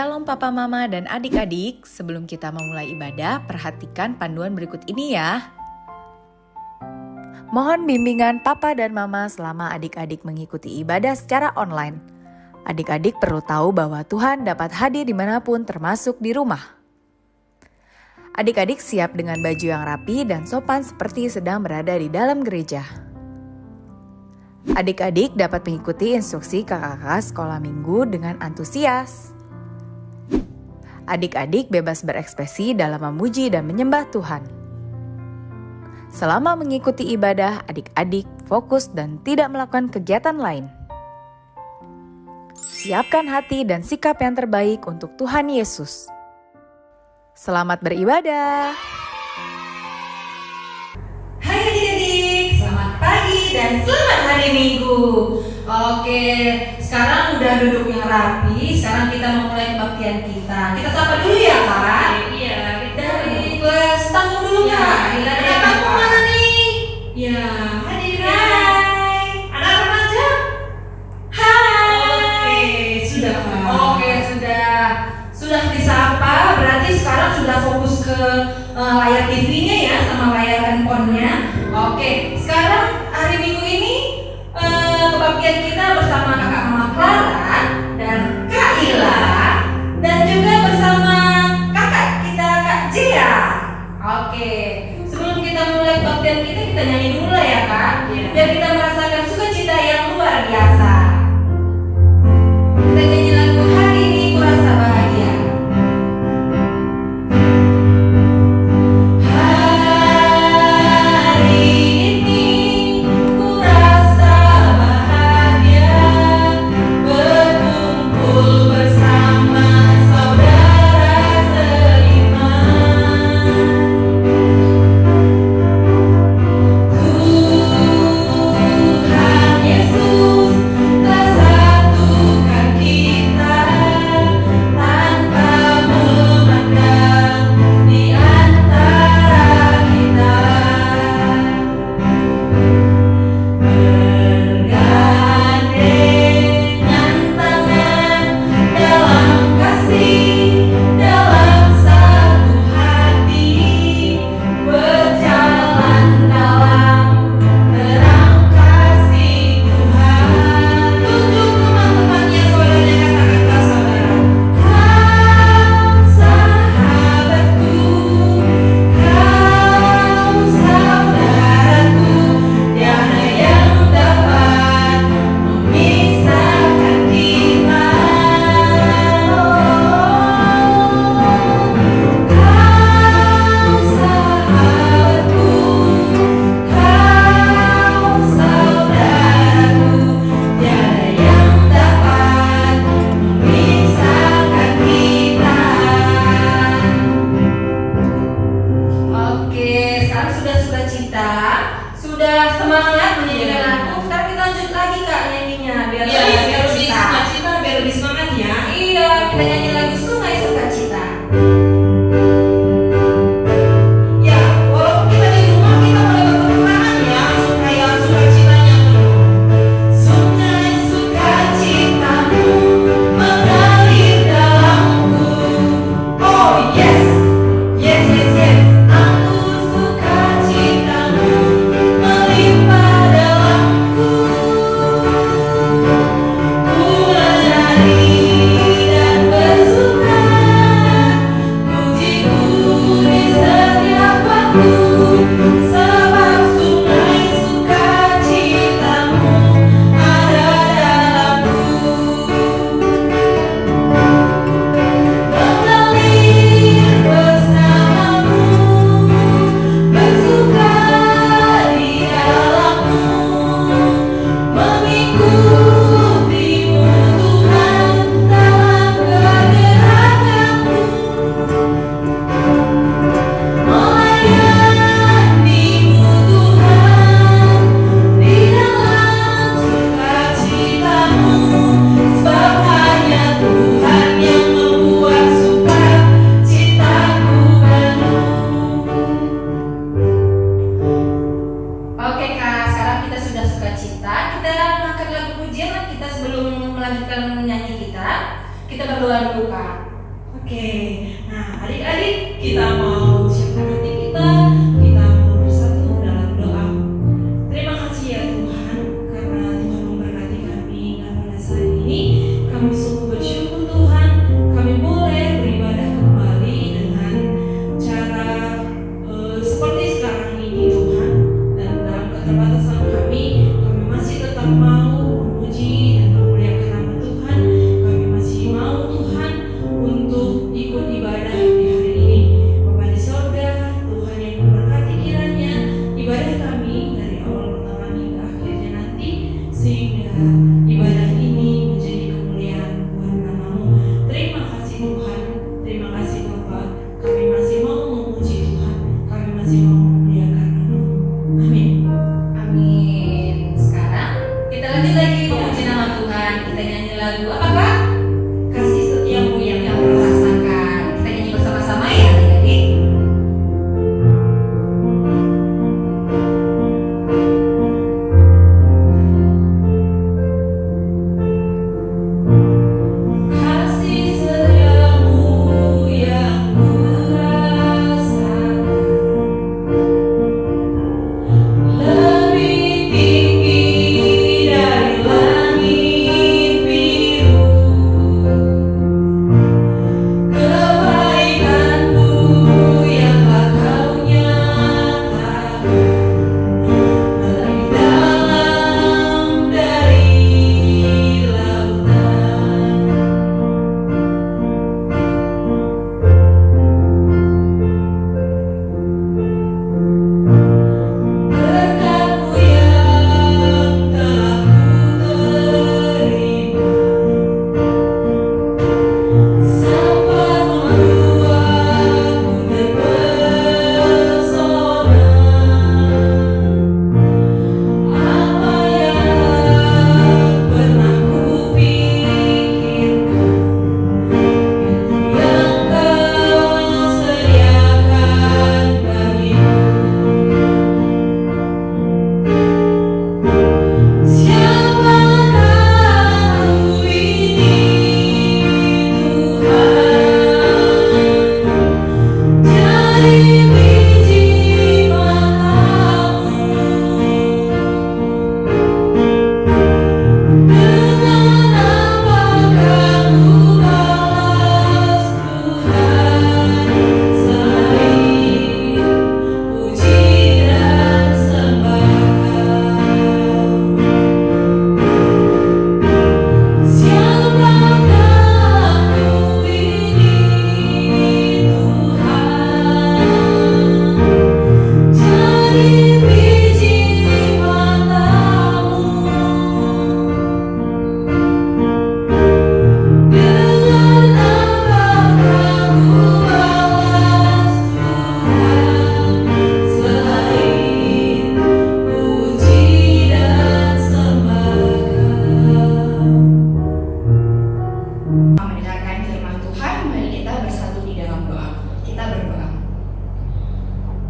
Shalom Papa Mama dan adik-adik, sebelum kita memulai ibadah, perhatikan panduan berikut ini ya. Mohon bimbingan Papa dan Mama selama adik-adik mengikuti ibadah secara online. Adik-adik perlu tahu bahwa Tuhan dapat hadir dimanapun termasuk di rumah. Adik-adik siap dengan baju yang rapi dan sopan seperti sedang berada di dalam gereja. Adik-adik dapat mengikuti instruksi kakak-kakak sekolah minggu dengan antusias. Adik-adik bebas berekspresi dalam memuji dan menyembah Tuhan. Selama mengikuti ibadah, adik-adik fokus dan tidak melakukan kegiatan lain. Siapkan hati dan sikap yang terbaik untuk Tuhan Yesus. Selamat beribadah. Hai adik-adik, selamat pagi dan selamat hari Minggu. Oke, sekarang udah duduk yang rapi. Sekarang kita memulai kebaktian kita. Kita sapa dulu ya Kak. Iya, Dari kelas tamu dulu Kak. Ada tamu mana nih? Ya, hadir. Hai. Ada remaja? Hai. Oke, sudah Kak. Oke, sudah disapa. Berarti sekarang sudah fokus ke layar TV-nya ya, sama layar handphone-nya. Oke, sekarang hari Minggu ini kebaktian kita bersama kakak Mama Clara dan Kak Ila dan juga bersama kakak kita Kak Jia. Oke, sebelum kita mulai kebaktian kita nyanyi dulu lah ya Kak, biar kita merasakan sukacita yang luar biasa. Kita nyanyi lagu Hari Ini Kurasa Bahagia. Kita berdoa dulu Kak. Oke, nah adik-adik kita mau siapkan hati kita mau bersatu dalam doa. Terima kasih ya Tuhan, karena Tuhan memberkati kami dan pada saat ini kami sungguh bersyukur Tuhan, kami boleh beribadah kembali dengan cara seperti sekarang ini Tuhan. Dan dalam keterbatasan kami masih tetap mau memuji dan memuliakan nama Tuhan. Kami masih mau Tuhan untuk ikut ibadah di hari ini. Bapa di sorga, Tuhan yang memberkati kiranya ibadah kami dari awal pertama hingga akhirnya nanti, sehingga ibadah ini menjadi kemuliaan buat nama-Mu. Terima kasih Tuhan, terima kasih Bapa. Kami masih mau memuji Tuhan, kami masih mau memuliakan nama-Mu. Amin. Amin. Sekarang kita lanjut lagi memuji nama Tuhan. Kita nyanyi lagu apa Kak? Kasih setiamu yang Yang merasakan. Kita nyanyi bersama-sama ya adik-adik. kasih setiamu yang kurasakan, lebih tinggi dari langit biru. Kebaikanmu yang tak kau nyatakan, lebih dalam dari lautan. Berkat-Mu yang telah ku terima, sampai membuatku terpesona. Apa yang pernah kupikirkan, yang Kau sediakan bagiku. Siapakah aku ini Tuhan, dari biji matamu. Dengan apakah ku balas Tuhan, selain puji dan sembah. Siapakah aku ini Tuhan, dari biji matamu. Dengan apakah ku balas Tuhan, selain puji dan sembah. Mendengarkan firman Tuhan, mari kita bersatu di dalam doa. Kita berdoa.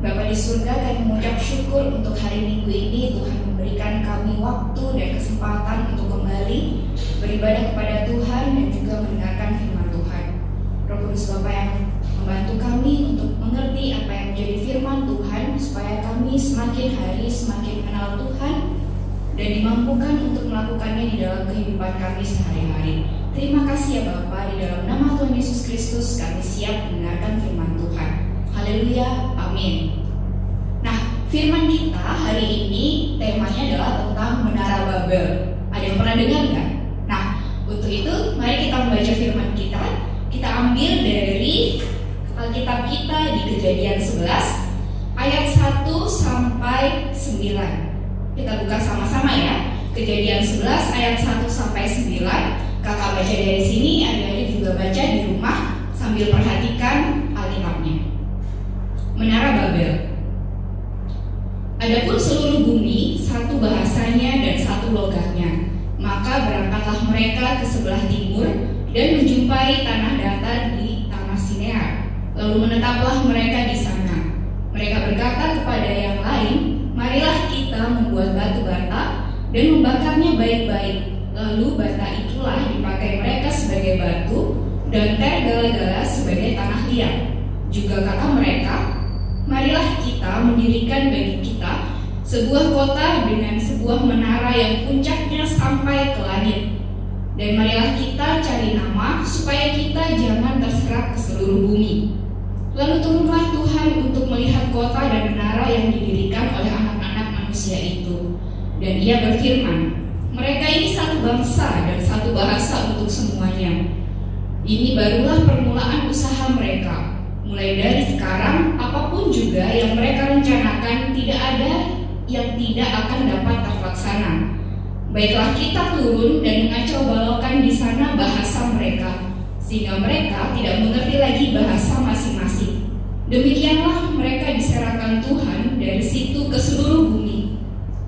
Bapa di surga, kami mengucap syukur untuk hari Minggu ini. Tuhan memberikan kami waktu dan kesempatan untuk kembali beribadah kepada Tuhan dan juga mendengarkan firman Tuhan. Roh Kudus Bapa yang membantu kami untuk mengerti apa yang menjadi firman Tuhan, supaya kami semakin hari semakin mengenal Tuhan dan dimampukan untuk melakukannya di dalam kehidupan kami sehari-hari. Terima kasih ya Bapa, di dalam nama Tuhan Yesus Kristus kami siap mendengarkan firman Tuhan. Haleluya, amin. Nah, firman kita hari ini temanya adalah tentang Menara Babel. Ada yang pernah dengar nggak? Nah, untuk itu mari kita membaca firman kita. Kita ambil dari Alkitab kita di Kejadian 11 ayat 1 sampai 9. Kita buka sama-sama ya. Kejadian 11 ayat 1 sampai 9. Kakak baca dari sini, adik-adik juga baca di rumah sambil perhatikan Alkitabnya. Menara Babel. Adapun seluruh bumi satu bahasanya dan satu logatnya. Maka berangkatlah mereka ke sebelah timur dan menjumpai tanah datar di tanah Sinear. Lalu menetaplah mereka di sana. Mereka berkata kepada yang lain, marilah kita membuat batu bata dan membakarnya baik-baik. Lalu bata itulah dipakai mereka sebagai batu dan tergala-gala sebagai sebagai tanah liat. Juga kata mereka, marilah kita mendirikan bagi kita sebuah kota dengan sebuah menara yang puncaknya sampai ke langit. Dan marilah kita cari nama supaya kita jangan terserak ke seluruh bumi. Lalu turunlah Tuhan untuk melihat kota dan menara yang didirikan oleh anak-anak manusia itu. Dan ia berfirman, mereka ini satu bangsa dan satu bahasa untuk semuanya. Ini barulah permulaan usaha mereka. Mulai dari sekarang, apapun juga yang mereka rencanakan tidak ada yang tidak akan dapat terlaksana. Baiklah kita turun dan mengacau balaukan di sana bahasa mereka, sehingga mereka tidak mengerti lagi bahasa masing-masing. Demikianlah mereka diserahkan Tuhan dari situ ke seluruh bumi,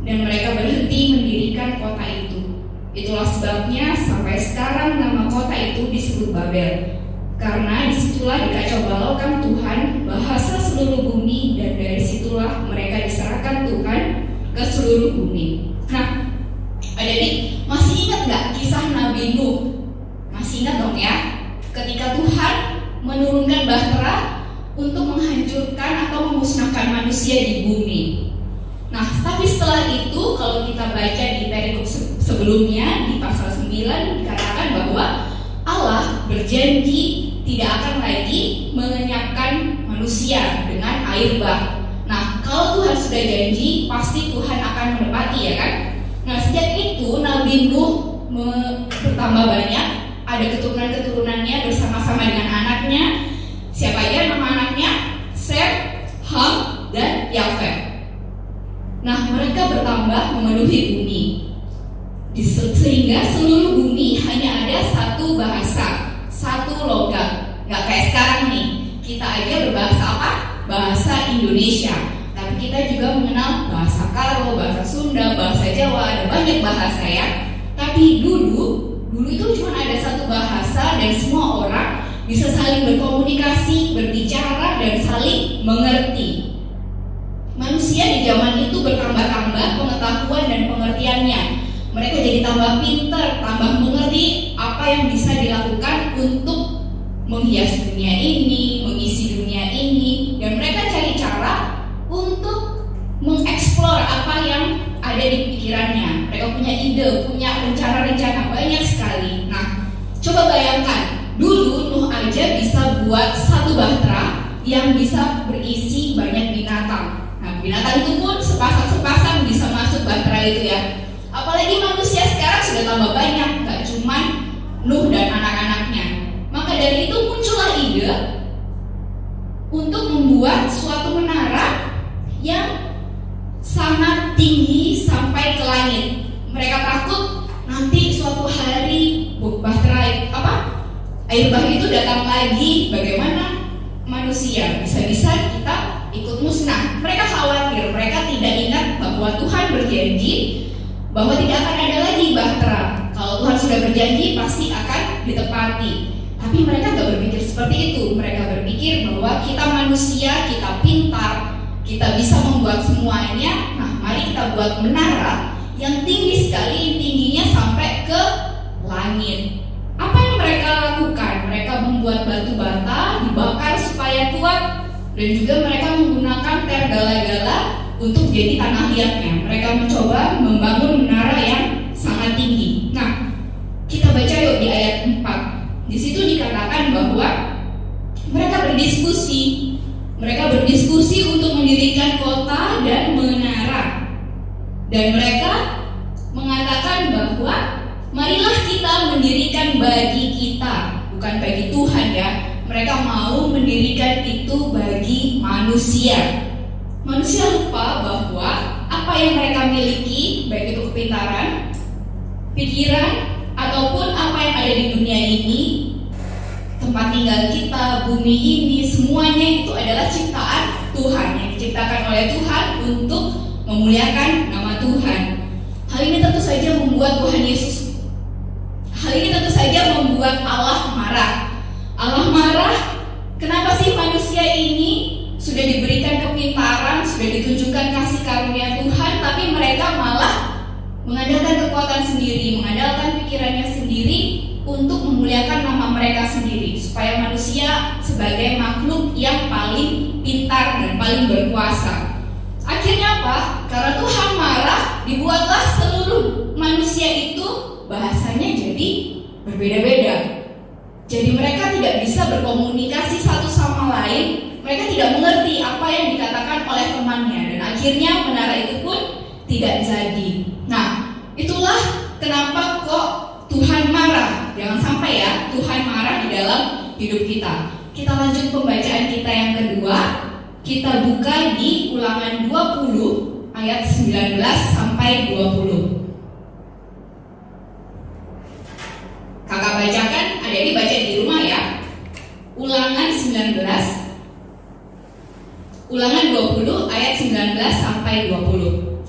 dan mereka berhenti mendirikan kota itu. Itulah sebabnya sampai sekarang nama kota itu disebut Babel, karena disitulah dikacau balaukan Tuhan bahasa seluruh bumi, dan dari situlah mereka diserahkan Tuhan ke seluruh bumi. Nah, adik-adik, masih ingat gak kisah Nabi Nuh? Masih ingat dong ya? Ketika Tuhan menurunkan bahtera untuk menghancurkan atau memusnahkan manusia di bumi. Nah, tapi setelah itu kalau kita baca di perikop sebelumnya di pasal 9 dikatakan bahwa Allah berjanji tidak akan lagi mengenyapkan manusia dengan air bah. Nah, kalau Tuhan sudah janji, pasti Tuhan akan menepati, ya kan? Nah, sejak itu Nabi Nuh bertambah banyak, ada keturunan-keturunannya bersama-sama dengan anaknya. Siapa aja nama anaknya? Sem, Ham, dan Yafet. Nah, mereka bertambah memenuhi bumi. Sehingga seluruh bumi hanya ada satu bahasa, satu logam. Gak kayak sekarang nih, kita aja berbahasa apa? Bahasa Indonesia. Tapi kita juga mengenal bahasa Karo, bahasa Sunda, bahasa Jawa, ada banyak bahasa ya. Tapi dulu itu cuma ada satu bahasa dan semua orang bisa saling berkomunikasi, berbicara, dan saling mengerti. Manusia di zaman itu bertambah-tambah pengetahuan dan pengertiannya. Mereka jadi tambah pintar, tambah mengerti apa yang bisa dilakukan untuk menghias dunia ini, mengisi dunia ini, dan mereka cari cara untuk mengeksplor apa yang ada di pikirannya. Mereka punya ide, punya rencana-rencana banyak sekali. Nah, coba bayangkan, dulu Nuh aja bisa buat satu bahtera yang bisa berisi banyak binatang. Nah, binatang itu pun sepasang-sepasang bisa masuk bahtera itu ya. Apalagi manusia sekarang sudah tambah banyak, gak cuman Nuh dan anak-anaknya. Maka dari itu muncullah ide untuk membuat suatu menara yang sangat tinggi sampai ke langit. Mereka takut nanti suatu hari bahtera air bah itu datang lagi, bagaimana manusia bisa-bisa kita ikut musnah. Mereka khawatir, mereka tidak ingat bahwa Tuhan berjanji bahwa tidak akan ada lagi bahtera. Kalau Tuhan sudah berjanji pasti akan ditepati. Tapi mereka gak berpikir seperti itu. Mereka berpikir bahwa kita manusia, kita pintar, kita bisa membuat semuanya. Nah, mari kita buat menara yang tinggi sekali, tingginya sampai ke langit. Apa yang mereka lakukan? Mereka membuat batu bata, dibakar supaya kuat, dan juga mereka menggunakan tergala-gala untuk jadi tanah liatnya. Mereka mencoba membangun menara yang sangat tinggi. Nah, kita baca yuk di ayat 4. Di situ dikatakan bahwa mereka berdiskusi. Mereka berdiskusi untuk mendirikan kota dan menara. Dan mereka mengatakan bahwa marilah kita mendirikan bagi kita, bukan bagi Tuhan ya. Mereka mau mendirikan itu bagi manusia. Manusia lupa bahwa apa yang mereka miliki, baik itu kepintaran, pikiran, ataupun apa yang ada di dunia ini, tempat tinggal kita, bumi ini, semuanya itu adalah ciptaan Tuhan, yang diciptakan oleh Tuhan untuk memuliakan nama Tuhan. Hal ini tentu saja membuat Tuhan Yesus, hal ini tentu saja membuat Allah marah. Allah marah, kenapa sih manusia ini sudah diberikan kepintaran, sudah ditunjukkan kasih karunia Tuhan, tapi mereka malah mengandalkan kekuatan sendiri, mengandalkan pikirannya sendiri untuk memuliakan nama mereka sendiri, supaya manusia sebagai makhluk yang paling pintar dan paling berkuasa. Akhirnya apa? Karena Tuhan marah, dibuatlah seluruh manusia itu bahasanya jadi berbeda-beda. Jadi mereka tidak bisa berkomunikasi satu sama lain. Mereka tidak mengerti apa yang dikatakan oleh temannya, dan akhirnya menara itu pun tidak jadi. Nah, itulah kenapa kok Tuhan marah. Jangan sampai ya Tuhan marah di dalam hidup kita. Kita lanjut pembacaan kita yang kedua. Kita buka di Ulangan 20 ayat 19 sampai 20. Kakak bacakan, adik-adik baca di rumah ya. Ulangan 20 ayat 19 sampai 20.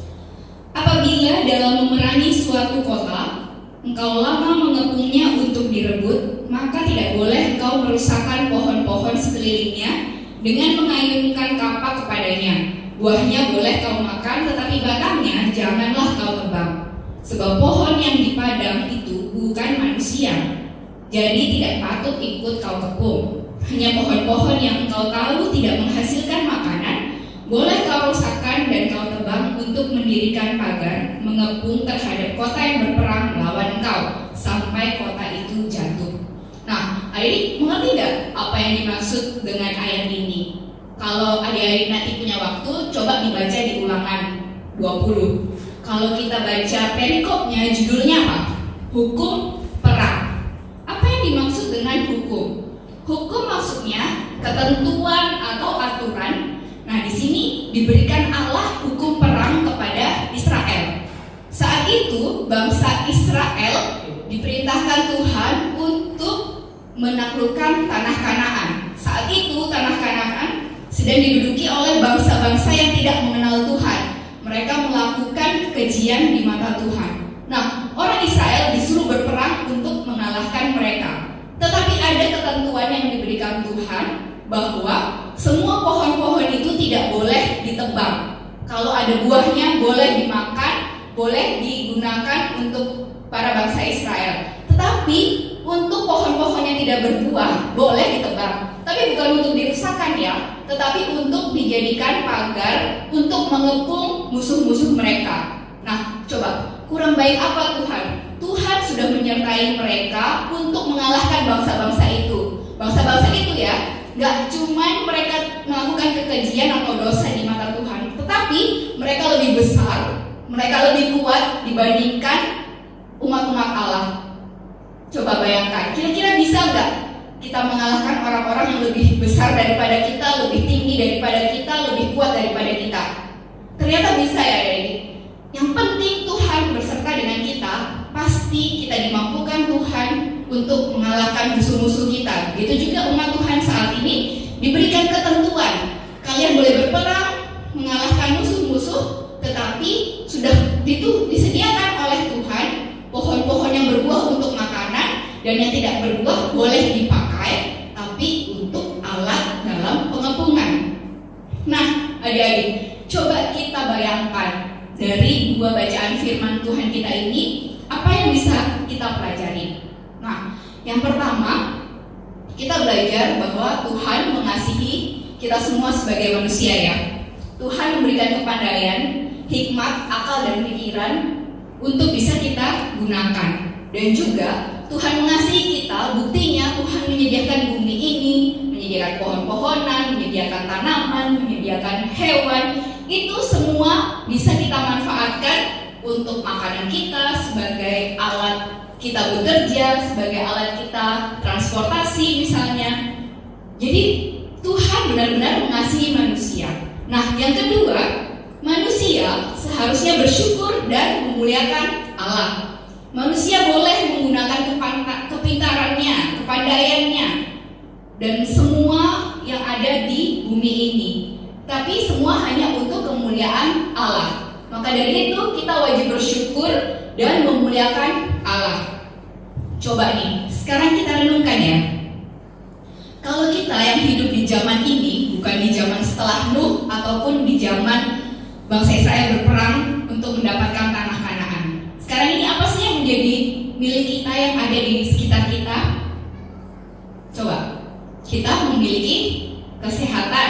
Apabila dalam memerangi suatu kota, engkau lama mengepungnya untuk direbut, maka tidak boleh engkau merusakkan pohon-pohon sekelilingnya dengan mengayunkan kapak kepadanya. Buahnya boleh kau makan, tetapi batangnya janganlah kau tebang. Sebab pohon yang dipadang itu bukan manusia, jadi tidak patut ikut kau kepung. Hanya pohon-pohon yang engkau tahu tidak menghasilkan makanan, boleh kau rusakkan dan kau tebang untuk mendirikan pagar, mengepung terhadap kota yang berperang melawan engkau, sampai kota itu jatuh. Nah, adik mengerti tidak apa yang dimaksud dengan ayat ini? Kalau adik-adik nanti punya waktu, coba dibaca di Ulangan 20. Kalau kita baca perikopnya, judulnya apa? Hukum perang. Apa yang dimaksud dengan hukum? Hukum maksudnya ketentuan atau aturan. Nah, di sini diberikan Allah hukum perang kepada Israel. Saat itu bangsa Israel diperintahkan Tuhan untuk menaklukkan tanah Kanaan. Saat itu tanah Kanaan sedang diduduki oleh bangsa-bangsa yang tidak mengenal Tuhan. Mereka melakukan kekejian di mata Tuhan. Nah, orang Israel disuruh berperang untuk mengalahkan mereka. Tetapi ada ketentuan yang diberikan Tuhan bahwa semua pohon-pohon itu tidak boleh ditebang. Kalau ada buahnya boleh dimakan, boleh digunakan untuk para bangsa Israel. Tetapi untuk pohon-pohon yang tidak berbuah boleh ditebang. Tapi bukan untuk dirusakkan ya, tetapi untuk dijadikan pagar untuk mengepung musuh-musuh mereka. Nah, coba kurang baik apa Tuhan? Tuhan sudah menyertai mereka untuk mengalahkan bangsa-bangsa itu. Bangsa-bangsa itu ya, gak cuma mereka melakukan kekejian atau dosa di mata Tuhan, tetapi mereka lebih besar, mereka lebih kuat dibandingkan umat-umat Allah. Coba bayangkan, kira-kira bisa gak kita mengalahkan orang-orang yang lebih besar daripada kita, lebih tinggi daripada kita, lebih kuat daripada kita? Ternyata bisa ya, Dedi. Yang penting Tuhan berserta dengan kita, pasti kita dimampukan Tuhan untuk mengalahkan musuh-musuh kita. Begitu juga umat Tuhan saat ini diberikan ketentuan. Kalian boleh berperang, mengalahkan musuh-musuh, tetapi sudah disediakan oleh Tuhan pohon-pohon yang berbuah untuk makanan, dan yang tidak berbuah boleh dipakai, tapi untuk alat dalam pengepungan. Nah, adik-adik, coba kita bayangkan dari dua bacaan firman Tuhan kita ini, apa yang bisa kita pelajari? Nah, yang pertama, kita belajar bahwa Tuhan mengasihi kita semua sebagai manusia ya. Tuhan memberikan kepandaian, hikmat, akal, dan pikiran untuk bisa kita gunakan. Dan juga Tuhan mengasihi kita, buktinya Tuhan menyediakan bumi ini, menyediakan pohon-pohonan, menyediakan tanaman, menyediakan hewan. Itu semua bisa kita manfaatkan untuk makanan kita, sebagai alat kita bekerja, sebagai alat kita transportasi misalnya. Jadi Tuhan benar-benar mengasihi manusia. Nah, yang kedua, manusia seharusnya bersyukur dan memuliakan Allah. Manusia boleh menggunakan kepintarannya, kepandaiannya, dan semua yang ada di bumi ini. Tapi semua hanya untuk kemuliaan Allah. Maka dari itu kita wajib bersyukur dan memuliakan Allah. Coba nih, sekarang kita renungkan ya. Kalau kita yang hidup di zaman ini, bukan di zaman setelah Nuh ataupun di zaman bangsa Israel berperang untuk mendapatkan tanah Kanaan. Sekarang ini apa sih yang menjadi milik kita yang ada di sekitar kita? Coba, kita memiliki kesehatan,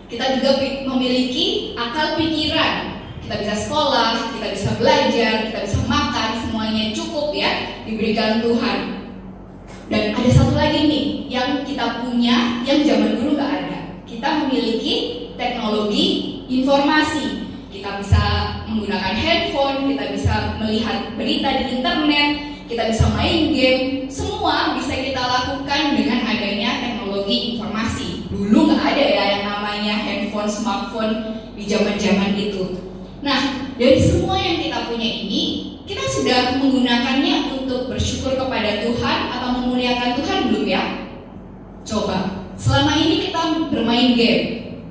kita juga memiliki akal pikiran, kita bisa sekolah, kita bisa belajar, kita bisa makan, semuanya cukup ya, diberikan Tuhan. Dan ada satu lagi nih yang kita punya yang zaman dulu nggak ada. Kita memiliki teknologi informasi. Kita bisa menggunakan handphone, kita bisa melihat berita di internet, kita bisa main game. Semua bisa kita lakukan dengan adanya teknologi informasi. Dulu nggak ada ya yang namanya handphone, smartphone di zaman-zaman itu. Nah, dari semua yang kita punya ini, kita sudah menggunakannya untuk bersyukur kepada Tuhan atau memuliakan Tuhan belum ya? Coba, selama ini kita bermain game.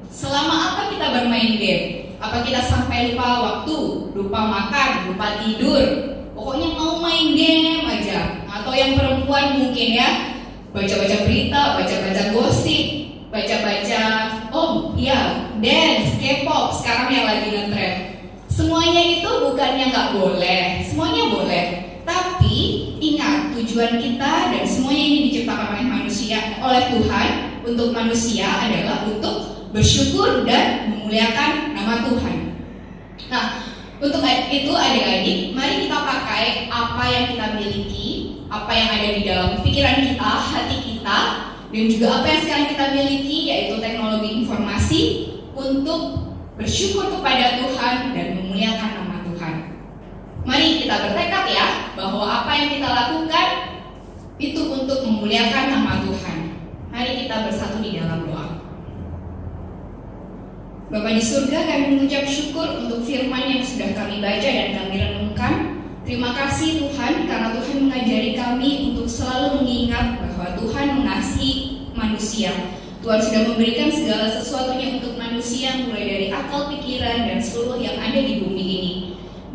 Selama apa kita bermain game? Apa kita sampai lupa waktu, lupa makan, lupa tidur? Pokoknya mau main game aja. Atau yang perempuan mungkin ya, baca-baca berita, baca-baca gosip, baca-baca, oh iya, dance, K-pop, sekarang yang lagi ngetrend. Semuanya itu bukannya nggak boleh, semuanya boleh. Tapi ingat, tujuan kita dan semuanya ini diciptakan oleh manusia, oleh Tuhan untuk manusia adalah untuk bersyukur dan memuliakan nama Tuhan. Nah, untuk itu adik-adik, mari kita pakai apa yang kita miliki, apa yang ada di dalam pikiran kita, hati kita, dan juga apa yang sekarang kita miliki, yaitu teknologi informasi, untuk bersyukur kepada Tuhan dan memuliakan nama Tuhan. Mari kita bertekad ya, bahwa apa yang kita lakukan itu untuk memuliakan nama Tuhan. Mari kita bersatu di dalam doa. Bapa di surga, kami mengucap syukur untuk firman yang sudah kami baca dan kami renungkan. Terima kasih Tuhan, karena Tuhan mengajari kami untuk selalu mengingat bahwa Tuhan mengasihi manusia. Tuhan sudah memberikan segala sesuatunya untuk manusia, mulai dari akal, pikiran, dan seluruh yang ada di bumi ini.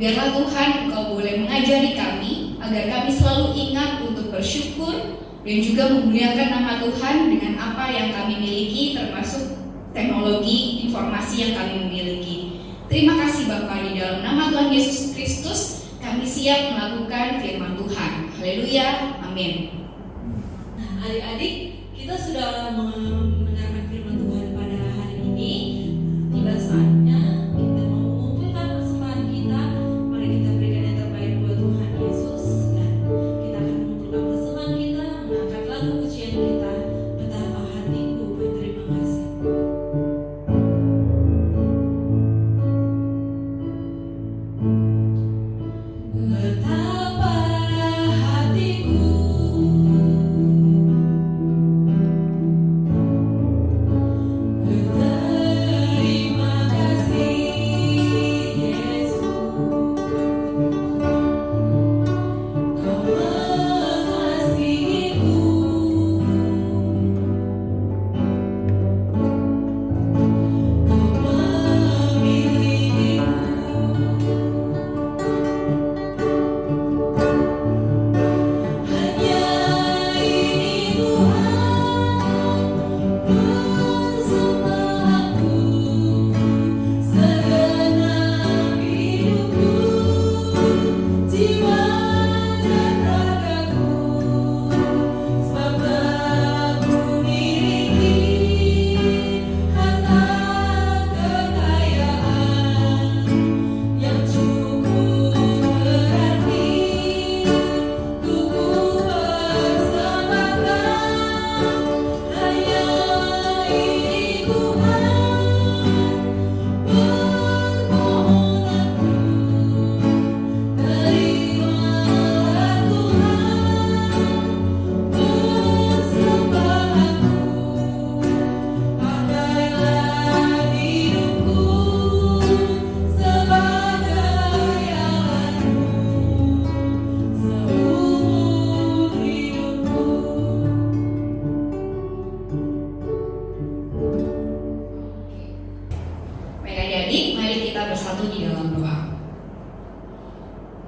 Biarlah Tuhan, Engkau boleh mengajari kami, agar kami selalu ingat untuk bersyukur, dan juga memuliakan nama Tuhan dengan apa yang kami miliki, termasuk teknologi informasi yang kami miliki. Terima kasih Bapa, di dalam nama Tuhan Yesus Kristus, kami siap melakukan firman Tuhan. Haleluya, amin. Nah, adik-adik, kita sudah mendengarkan firman Tuhan pada hari ini. Tiba saatnya kita mau mengumpulkan persembahan kita. Mari kita berikan yang terbaik buat Tuhan Yesus. Dan kita akan mengumpulkan persembahan kita, mengangkat lagu pujian kita, Betapa Hatiku Berterima Kasih. Betapa hatiku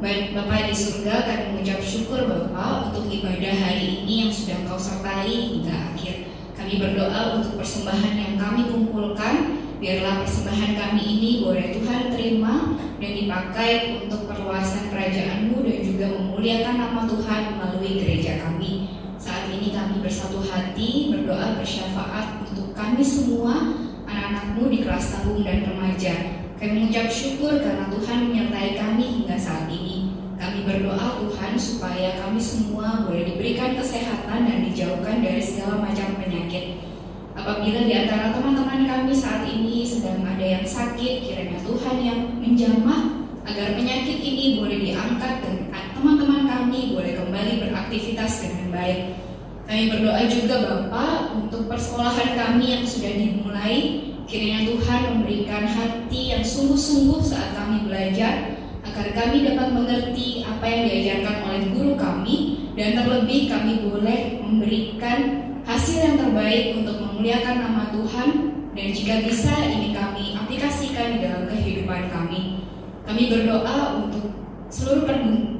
Baik Bapak di surga, kami mengucap syukur Bapak untuk ibadah hari ini yang sudah Engkau sertai hingga akhir. Kami berdoa untuk persembahan yang kami kumpulkan, biarlah persembahan kami ini boleh Tuhan terima dan dipakai untuk perluasan kerajaan-Mu dan juga memuliakan nama Tuhan melalui gereja kami. Saat ini ini kami bersatu hati berdoa bersyafaat untuk kami semua, anak-anak-Mu di kelas tabung dan remaja. Kami mengucap syukur karena Tuhan menyertai kami hingga saat ini. Kami berdoa Tuhan supaya kami semua boleh diberikan kesehatan dan dijauhkan dari segala macam penyakit. Apabila di antara teman-teman kami saat ini sedang ada yang sakit, kiranya Tuhan yang menjamah agar penyakit ini boleh diangkat dan teman-teman kami boleh kembali beraktivitas dengan baik. Kami berdoa juga Bapa untuk persekolahan kami yang sudah dimulai. Kiranya Tuhan memberikan hati yang sungguh-sungguh saat kami belajar, agar kami dapat mengerti apa yang diajarkan oleh guru kami, dan terlebih kami boleh memberikan hasil yang terbaik untuk memuliakan nama Tuhan, dan jika bisa ini kami aplikasikan di dalam kehidupan kami. Kami berdoa untuk seluruh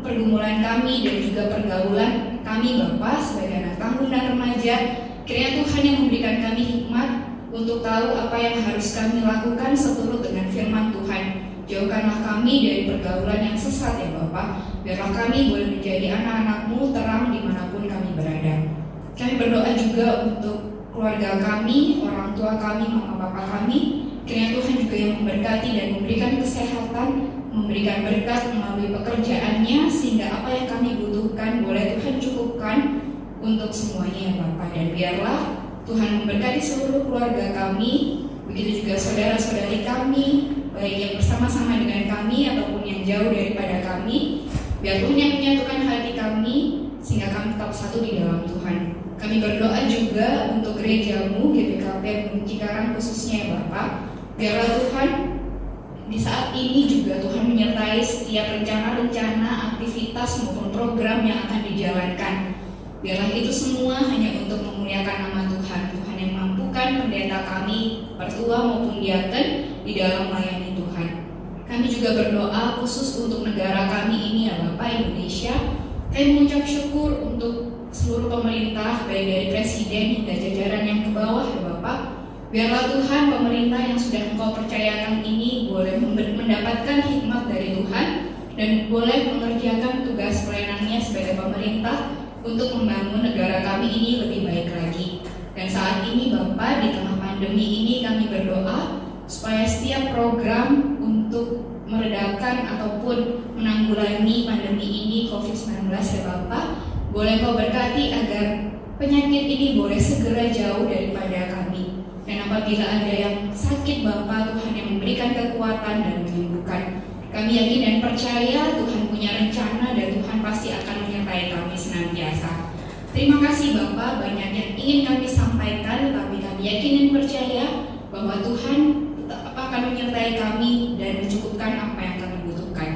pergumulan kami dan juga pergaulan kami Bapa sebagai anak tanggung dan remaja. Kiranya Tuhan yang memberikan kami hikmat untuk tahu apa yang harus kami lakukan seturut dengan firman Tuhan. Jauhkanlah kami dari pergaulan yang sesat ya Bapa. Biarlah kami boleh menjadi anak-anak-Mu terang dimanapun kami berada. Kami berdoa juga untuk keluarga kami, orang tua kami, mama papa kami. Kiranya Tuhan juga yang memberkati dan memberikan kesehatan, memberikan berkat melalui pekerjaannya, sehingga apa yang kami butuhkan boleh Tuhan cukupkan untuk semuanya ya Bapa. Dan biarlah Tuhan memberkati seluruh keluarga kami, begitu juga saudara-saudari kami, baik yang bersama-sama dengan kami ataupun yang jauh daripada kami. Biar Tuhan yang menyatukan hati kami, sehingga kami tetap satu di dalam Tuhan. Kami berdoa juga untuk gereja-Mu, GPKP Gunung Cikarang khususnya ya Bapak. Biarlah Tuhan di saat ini juga Tuhan menyertai setiap rencana-rencana, aktivitas maupun program yang akan dijalankan. Biarlah itu semua hanya untuk memuliakan nama Tuhan. Tuhan yang mampukan pendeta kami, pertua maupun diaken di dalam melayani Tuhan. Kami juga berdoa khusus untuk negara kami ini ya Bapak, Indonesia. Kami mengucap syukur untuk seluruh pemerintah, baik dari presiden hingga jajaran yang ke bawah ya Bapak. Biarlah Tuhan pemerintah yang sudah Engkau percayakan ini boleh mendapatkan hikmat dari Tuhan dan boleh mengerjakan tugas pelayanannya sebagai pemerintah untuk membangun negara kami ini lebih baik lagi. Dan saat ini Bapak, di tengah pandemi ini kami berdoa supaya setiap program untuk meredakan ataupun menanggulangi pandemi ini COVID-19 ya Bapak, boleh Kau berkati agar penyakit ini boleh segera jauh daripada kami. Dan apabila ada yang sakit Bapak, Tuhan yang memberikan kekuatan dan menyembuhkan. Kami yakin dan percaya Tuhan punya rencana dan Tuhan pasti akan menyertai kami senantiasa. Terima kasih Bapak, banyak yang ingin kami sampaikan, tapi kami yakin dan percaya bahwa Tuhan tetap akan menyertai kami dan mencukupkan apa yang kami butuhkan.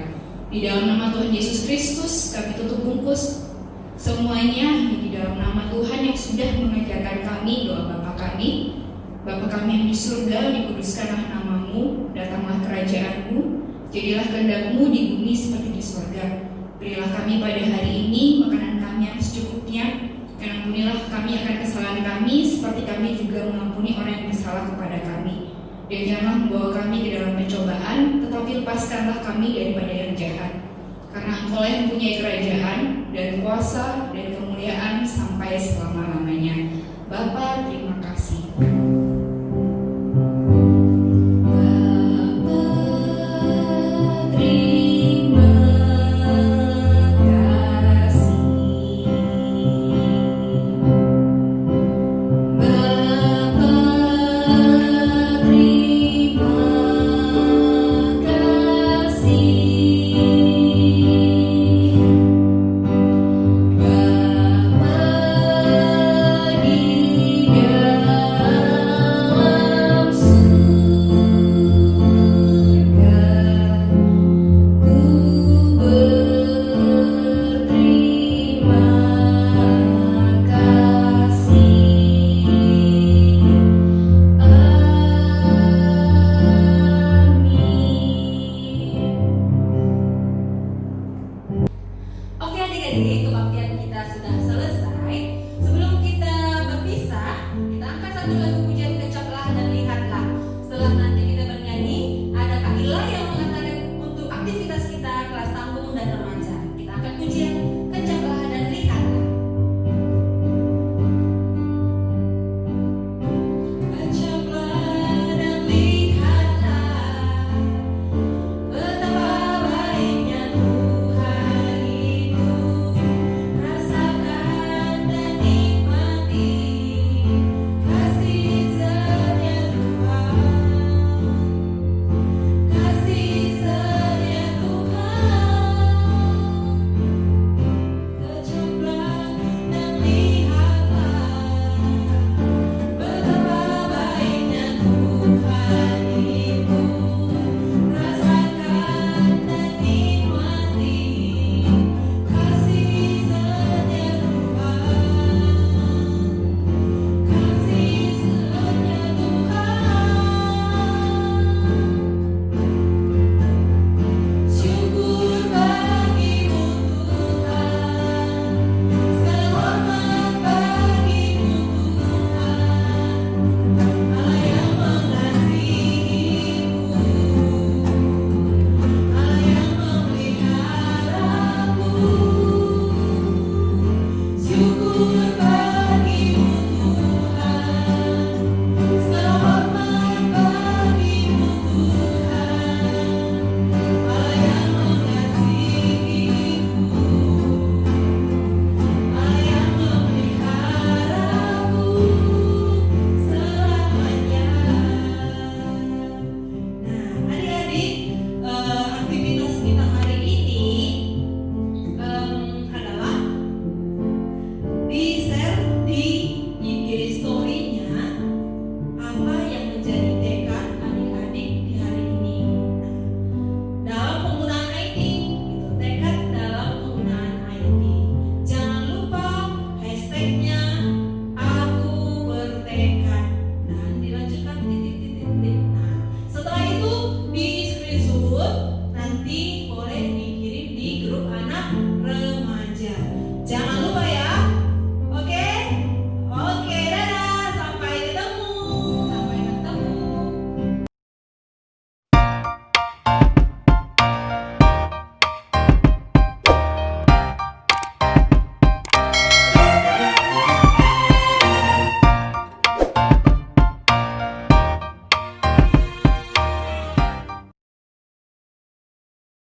Di dalam nama Tuhan Yesus Kristus kami tutup bungkus semuanya di dalam nama Tuhan yang sudah mengajarkan kami doa Bapa kami. Bapa kami yang di surga, dikuduskanlah nama-Mu, datanglah kerajaan-Mu, jadilah kehendak-Mu di bumi seperti di surga. Berilah kami pada hari ini makanan kami yang secukupnya, dan ampunilah kami akan kesalahan kami, seperti kami juga mengampuni orang yang bersalah kepada kami. Dan janganlah membawa kami ke dalam pencobaan, tetapi lepaskanlah kami daripada yang jahat. Karena Engkau yang mempunyai kerajaan, dan kuasa, dan kemuliaan sampai selama-lamanya. Bapa, terima kasih. Oke adik-adik, kebaktian kita sudah selesai.